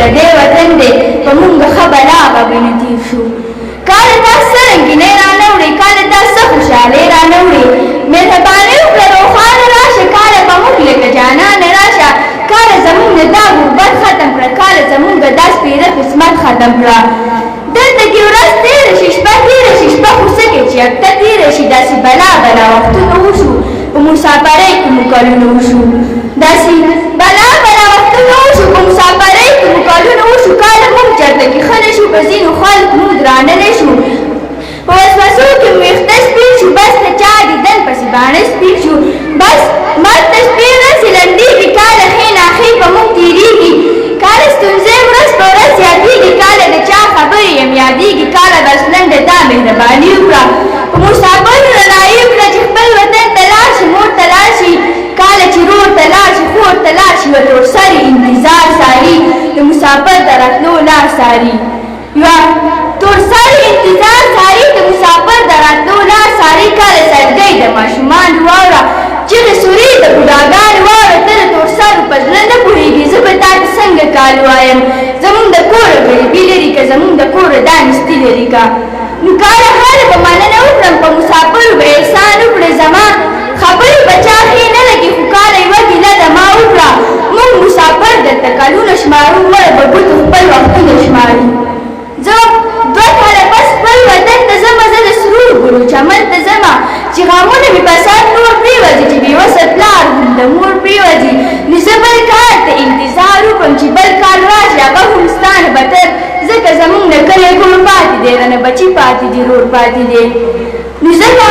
پردی وطن دی په مونږ ښه بلا غږونه تیر شو کاله دا څه رنګینۍ رانهوړې کاله دا څه خوشحالۍ رانهوړې مهرباني وکړه روښانه راشه کاله به موږ لکه جانانه راشه کاله زمونږ دا غربت ختم کړه کاله زمونږ دا سپېره قسمت ختم کړه دلته کې ورځ تېره شي شپه تېره شي شپه خو څه کې چې هفته تېره شي داسې بلا بلا وختونه وشو په مسافرۍ کې مو کلونه وشو داسې بلا بلا وختونه وشو په مسافرۍ کې مو کلونه وشو کاله موږ چېرته کې ښه نه شو په ځینو خلک موږ درانه نه شو په وسوسو کې مو ویښته سپین شو بس د چا دیدن پسې باڼه سپین شو بس مرګ ته شپې ورځې لنډېږي کاله ښې ناښې په موږ تېرېږي کاله ستونزې ورځ په ورځ زیاتېږي کاله د چا خبرې یم یادېږي کاله بس لنډه دا مهرباني وکړه په مسافرو رڼایي وکړه چې خپل وطن ته لاړ شي مور ته لاړ شي کاله چې رور ته لاړ شي خور ته لاړ شي یوه تورسرې انتظار ساري د مسافر د راتلو لار ساري یوه تورسرې انتظار ساري د مسافر د راتلو لار ساري کاله سجدۍ د ماشومانو واوره چغې سورې د بوډاګانو واوره ته د تورسرو په زړه نه پوهېږې زه به تا ته څنګه کال وایم زمونږ د کوره غریبي لري که زمونږ د کوره دا نستي لري که نو کاله هله به مننه وکړم په مسافرو به احسان وکړې زما خبرې به چا ښې نه لګي خو کاله یوه ګیله د ما وکړه موږ مسافر درته کلونه شمارو مړه به ګوتو خپل وختونه شماري زه دوه کاله پس خپل وطن ته ځمه زه د سرو ګلو چمن ته ځمه چې غمونه مې په سر نور پرېوځي چې بېوسه پلار هم د مور پرېوځي نو زه بل کال ته انتظار وکړم چې بل کال راشي هغه هم ستا نه بتر ځکه زمونږ د کلی کور پاتې دی رانه بچي پاتې دي رور پاتې دی نو ځکه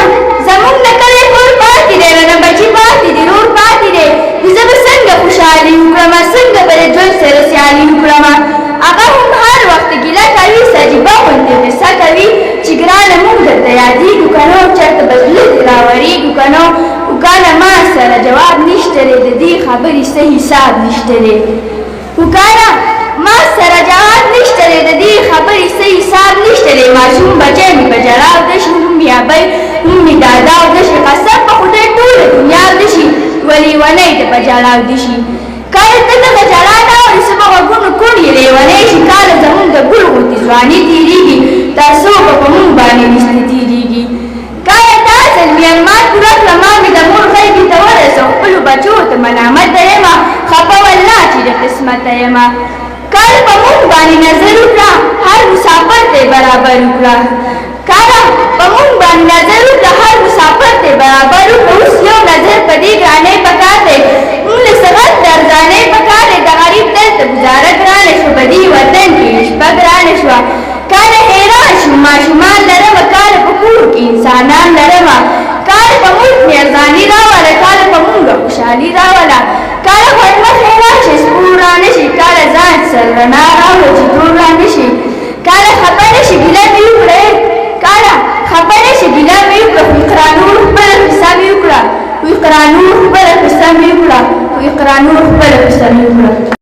زمونږ د کلی کور پاتې دی رانه بچي پاتې دي رور پاتې دی نو زه به څنګه خوشحالي وکړم څنګه به د ژوند سره سیالي وکړم هغه هم هر وخت ګیله کوي سجیبه غوندې قصه کوي چې ګرانه موږ درته یادېږو که نه چېرته به زړه دې راورېږو که نه خو کاله ما سره جواب نشته دی د دې خبرې څه حساب نشته دی خو کاله ما سره جواب نشته دی د دې خبرې څه حساب نشته دی ماشوم بچی مې په ژړا اوده شي نوم مې ابۍ نوم مې دادا اوده شي قسم په خدای ټوله دنیا اوده شي یوه لیونۍ ته په ژړا اوده شي کاله ته دغه ژړا نه اورې څه به غوږونو کوڼ یې لیونی شي کاله زمونږ د ګل غوندې ځواني تېرېږي دا څو به په مونږ باندې ویښته تېرېږي کاله دا ځل مې ارمان پوره کړه ما مې د مور غیږې ته ورسوه خپلو بچو ته ملامته یمه خفه والله چې د قسمته یمه کاله په مونږ باندې نظر وکړه هر مسافر ته یې برابر وکړه کاله په مونږ باندې نظر وکړه هر مسافر ته یې برابر وکړه اوس یو نظر په دې ګرانۍ پکار دی مونږ له صحت د ارزانۍ پکار دی د غریب دلته ګزاره ګرانه شوه په دې وطن کې شپه ګرانه شوه کاله حیران شوم ماشومان لرمه کاله په کور کې انسانان لرمه کاله په مونږ مهرباني راوله کاله په مونږ خوشحالي راوله کاله غوړمخې راشي سپور رانه شي کاله ځان سره رڼا راوړه چې تور رانه شي کاله خفه نه شي ګیله مې وکړه کاله خفه نه شي ګیله مې وکړه خو اقرانور خپله قصه مې وکړه خو اقرانور خپله قصه مې وکړه خو اقرانور خپله قصه مې وکړه